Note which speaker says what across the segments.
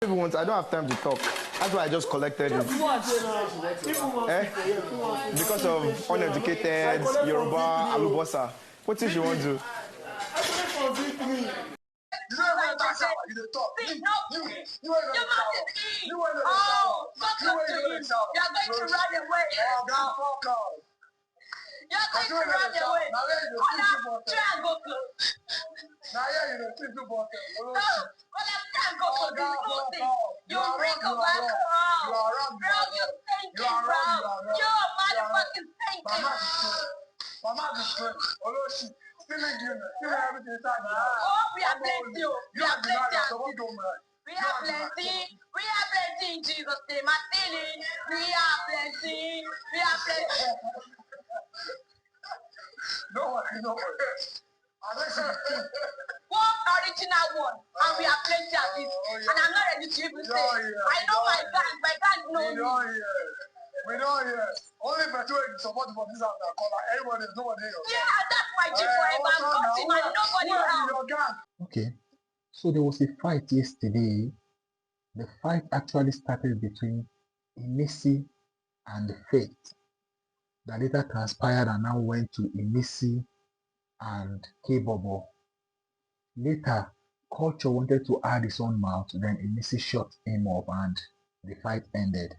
Speaker 1: I don't have time to talk. That's why I just collected it. Because of uneducated Yoruba Alubosa. What if you want to?
Speaker 2: We are plenty in Jesus' name. I'm feeling we are plenty. No worry. One original one, and we are plenty at it. And I'm not ready to even say. I know my gang knows me. We don't hear. Only Beto is supporting for this after caller. Everybody is nobody else. Yeah, that's my G forever. I'm cutting and nobody else.
Speaker 3: Okay, so there was a fight yesterday. The fight actually started between Imisi and Faith that later transpired and now went to Imisi and Kaybobo. Later, Culture wanted to add his own mouth, then Imisi shut him up and the fight ended.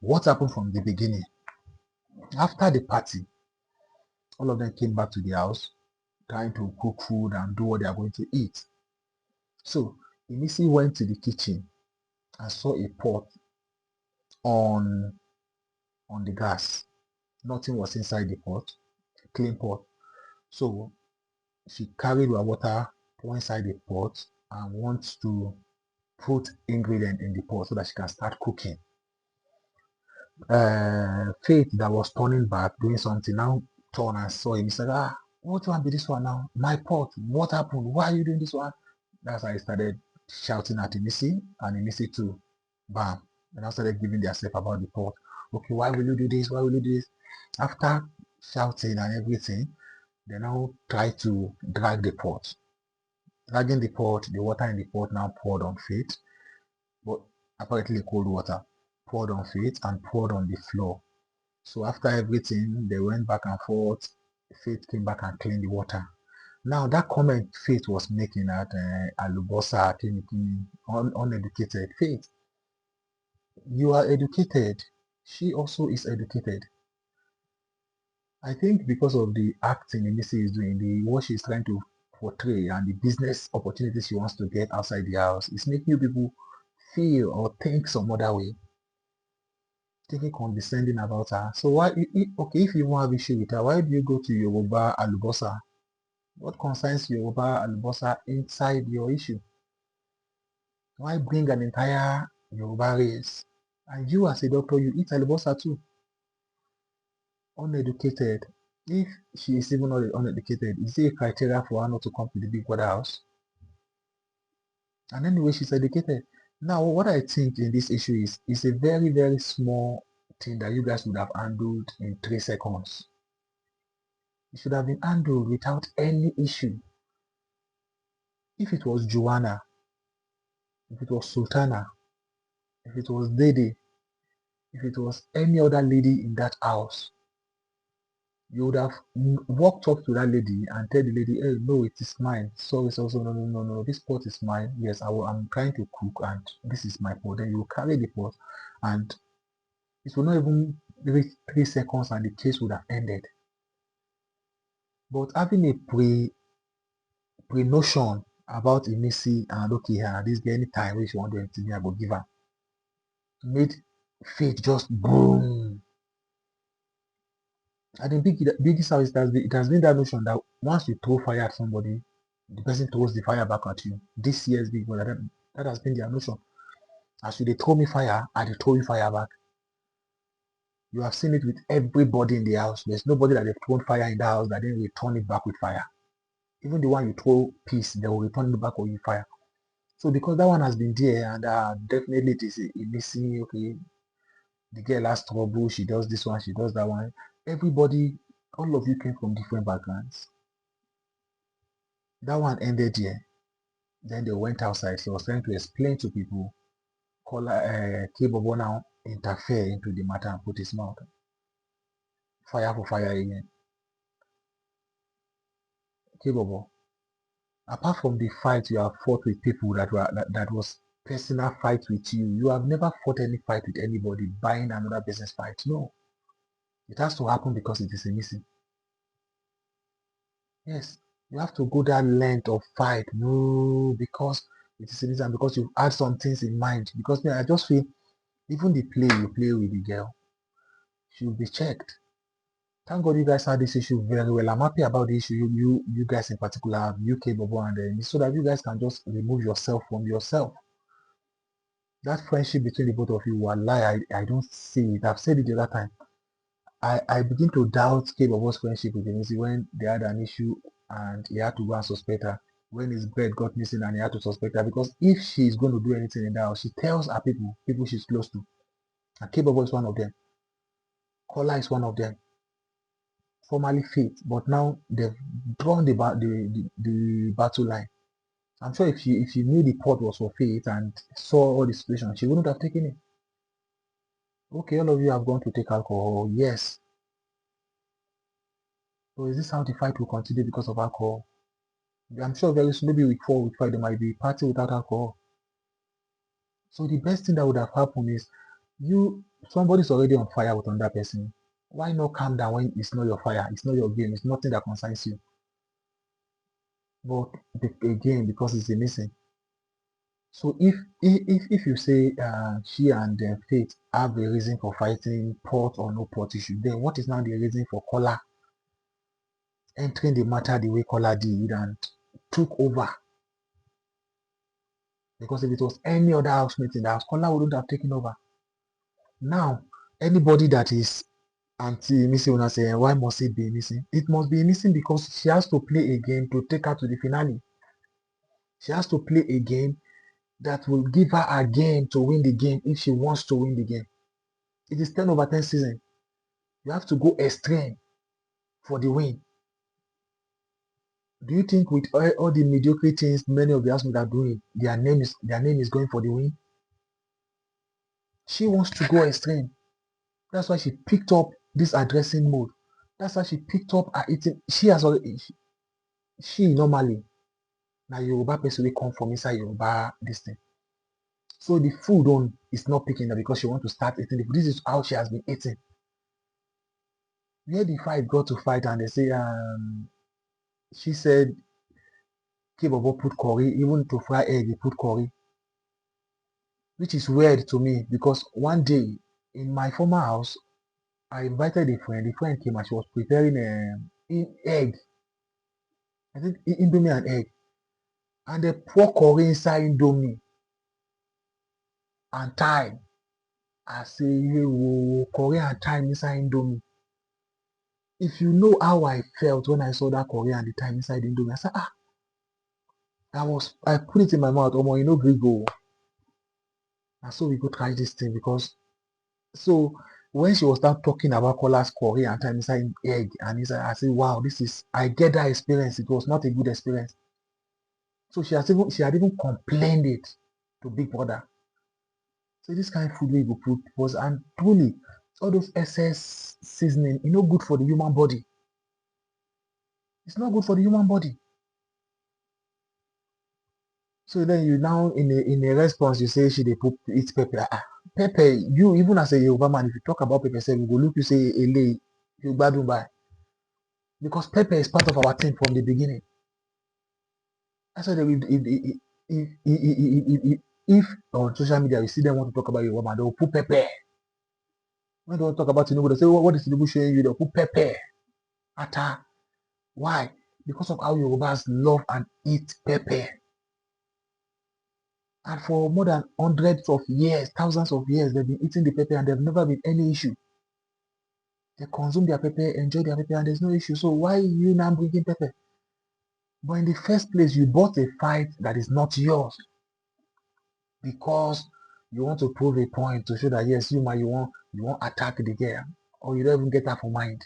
Speaker 3: What happened from the beginning? After the party, all of them came back to the house trying to cook food and do what they are going to eat. So Imisi went to the kitchen and saw a pot on the gas. Nothing was inside the pot, a clean pot. So she carried her water, pour inside the pot, and wants to put ingredient in the pot so that she can start cooking. Faith, that was turning back, doing something, now turn and saw him. He said, what one be this one now? My pot, what happened? Why are you doing this one? That's how he started shouting at Imisi, and Imisi too. Bam. And I started giving themselves about the pot. Okay, why will you do this? Why will you do this? After shouting and everything, they now try to drag the pot. Dragging the pot, the water in the pot now poured on Faith, but apparently cold water, poured on Faith and poured on the floor. So after everything, they went back and forth. Faith came back and cleaned the water. Now that comment Faith was making at Alubosa, uneducated. Faith, you are educated. She also is educated. I think because of the acting Imisi is doing, what she's trying to portray and the business opportunities she wants to get outside the house, is making you people feel or think some other way, thinking condescending about her. So why, if you want to have issue with her, why do you go to Yoruba Alubosa? What concerns Yoruba Alubosa inside your issue? Why bring an entire Yoruba race? And you as a doctor, you eat Alubosa too. Uneducated. If she is even not uneducated, is there a criteria for her not to come to the Big Brother house? And anyway, she's educated. Now, what I think in this issue is a very, very small thing that you guys would have handled in 3 seconds. It should have been handled without any issue. If it was Joanna, if it was Sultana, if it was Dede, if it was any other lady in that house, you would have walked up to that lady and tell the lady, hey, no, it is mine. So it's also, no, this pot is mine. Yes, I'm trying to cook and this is my pot. Then you will carry the pot and it will not even reach 3 seconds and the case would have ended. But having a pre-notion about Imisi and okay, this girl, anytime when she want to do anything, I will give her, made Faith just boom. I think biggest house it has been that notion that once you throw fire at somebody, the person throws the fire back at you. This year's Big Brother, that has been their notion. As you they throw me fire, I they throw you fire back. You have seen it with everybody in the house. There's nobody that they've thrown fire in the house that then return it back with fire. Even the one you throw peace, they will return it back with fire. So because that one has been there, and definitely it is missing. Okay, the girl has trouble. She does this one. She does that one. Everybody, all of you came from different backgrounds. That one ended here. Then they went outside. She was trying to explain to people Kaybobo now interfere into the matter and put his mouth. Fire for fire again. Kaybobo, apart from the fight you have fought with people that was personal fight with you, you have never fought any fight with anybody buying another person's fight. No. It has to happen because it is a missing. Yes. You have to go that length of fight. No, because it is a missing, because you've had some things in mind. Because I just feel even the play you play with the girl should be checked. Thank God you guys had this issue very well. I'm happy about the issue you guys in particular, UK Bobo, and so that you guys can just remove yourself from yourself. That friendship between the both of you, wallahi, I don't see it. I've said it the other time. I begin to doubt Kaybobo's friendship with Imisi when they had an issue and he had to go and suspect her. When his bed got missing and he had to suspect her, because if she's going to do anything in that house, she tells her people she's close to. And Kaybobo is one of them. Kola is one of them. Formerly Faith, but now they've drawn the battle line. I'm sure if she knew the pot was for Faith and saw all the situation, she wouldn't have taken it. Okay, all of you have gone to take alcohol. Yes. So is this how the fight will continue because of alcohol? I'm sure very soon, maybe week 4, week 5, there might be party without alcohol. So the best thing that would have happened is somebody's already on fire with another person. Why not calm down when it's not your fire? It's not your game. It's nothing that concerns you. But again, because it's a missing. So if you say she and Faith have a reason for fighting, pot or no pot issue, then what is now the reason for Kola entering the matter the way Kola did and took over? Because if it was any other housemate in the house, Kola wouldn't have taken over. Now, anybody that is anti-Imisi will not say, why must it be missing? It must be missing because she has to play a game to take her to the finale. She has to play a game that will give her a game to win the game if she wants to win the game. It is 10/10 season. You have to go extreme for the win. Do you think with all the mediocre things many of the housemates are doing, their name is going for the win? She wants to go extreme. That's why she picked up this addressing mode. That's why she picked up her eating. She has already. She normally now Yoruba person will come from inside Yoruba this thing. So the food is not picking up because she wants to start eating the food. This is how she has been eating. Where the fight got to fight and they say she said Kaybobo put curry, even to fry egg he put curry. Which is weird to me because one day in my former house, I invited a friend. The friend came and she was preparing egg. I think indomie and egg. And they pour curry inside indomie and thyme. I say, curry and thyme inside indomie. If you know how I felt when I saw that curry and the thyme inside indomie, I said, I put it in my mouth. Oh, you know, we go. And so we go try this thing because so when she was start talking about Kola's curry and time inside egg and inside, I said, wow, I get that experience. It was not a good experience. So she had even complained it to Big Brother. So this kind of food we go put was, and truly all those excess seasoning, not good for the human body. It's not good for the human body. So then you now in a response you say she dey eat pepper. Pepper, you even as a Yoruba man, if you talk about pepper, say we go look you say ele you gbadun by. Because pepper is part of our thing from the beginning. I said that if on social media you see them want to talk about Yoruba man, they will put pepper. When they want to talk about Tinubu, they say, what is Tinubu showing you? They'll put pepper. Ata. Why? Because of how Yorubas love and eat pepper. And for more than hundreds of years, thousands of years, they've been eating the pepper and there's never been any issue. They consume their pepper, enjoy their pepper, and there's no issue. So why you now bringing pepper? But in the first place, you bought a fight that is not yours because you want to prove a point to show that yes, you want attack the girl, or you don't even get her for mind.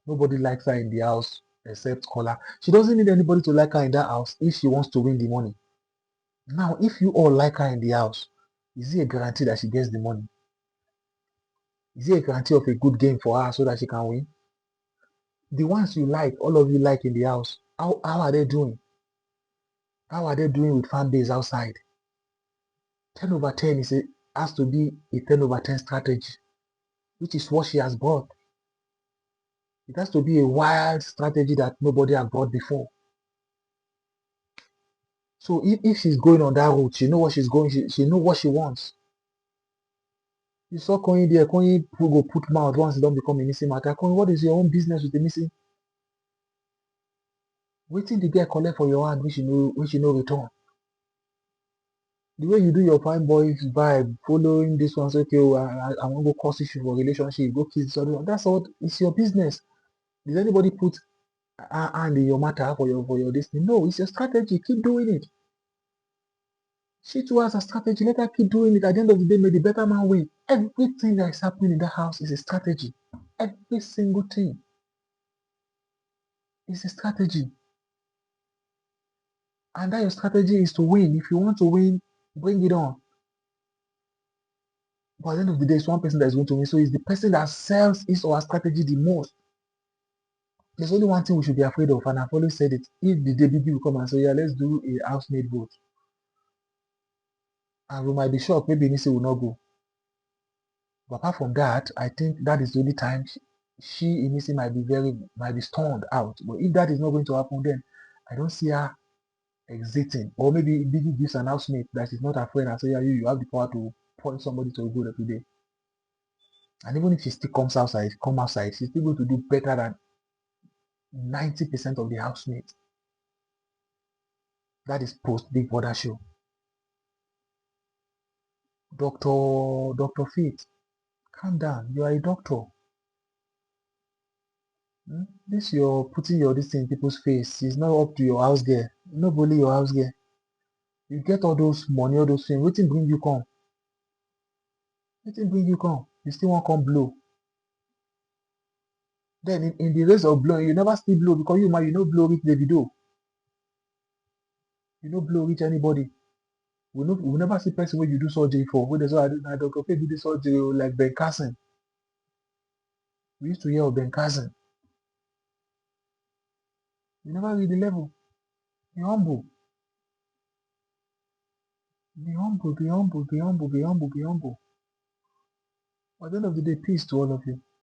Speaker 3: Nobody likes her in the house except Kola. She doesn't need anybody to like her in that house if she wants to win the money. Now, if you all like her in the house, Is it a guarantee that she gets the money? Is it a guarantee of a good game for her so that she can win? The ones you like, all of you like in the house, how are they doing? How are they doing with fan base outside? 10/10 has to be a 10/10 strategy, which is what she has brought. It has to be a wild strategy that nobody has brought before. So if she's going on that route, she know what she's going, she know what she wants. You saw Koyin there, Koyin go put mouth once it don't become a missing matter. Koyin, what is your own business with the missing? Waiting the girl collect for your hand, which you know return. The way you do your fine boys vibe, following this one, say, okay, oh, I want to go cause issue for relationship, go kiss this other one. That's all. It's your business. Does anybody put a hand in your matter for your this thing? No, it's your strategy. Keep doing it. She too has a strategy. Let her keep doing it. At the end of the day, may the better man win. Everything that is happening in that house is a strategy. Every single thing is a strategy. And that your strategy is to win. If you want to win, bring it on. But at the end of the day, it's one person that is going to win. So it's the person that sells his or her strategy the most. There's only one thing we should be afraid of, and I've always said it. If the DBB will come and say, yeah, let's do a housemate vote, and we might be shocked, maybe Imisi will not go. But apart from that, I think that is the only time Imisi might be stunned out. But if that is not going to happen, then I don't see her exiting. Or maybe Biggie gives an housemate that she's not afraid and say, yeah, you have the power to point somebody to a good every day. And even if she still come outside, she's still going to do better than 90% of the housemates. That is post Big Brother show. Dr. Faith, calm down. You are a doctor. This you're putting this thing in people's face is not up to your house girl. Nobody your house girl. You get all those money, all those things. Waiting bring you come. Waiting bring you come. You still want come blow. Then in the race of blowing, you never still blow because you know blow reach Davido. You know blow reach anybody. We never see person where you do surgery for. Where there's I Dr. Faith do the surgery like Ben Carson. We used to hear of Ben Carson. You never read the level. Be humble. Be humble, be humble, be humble, be humble, be humble. At the end of the day, peace to all of you.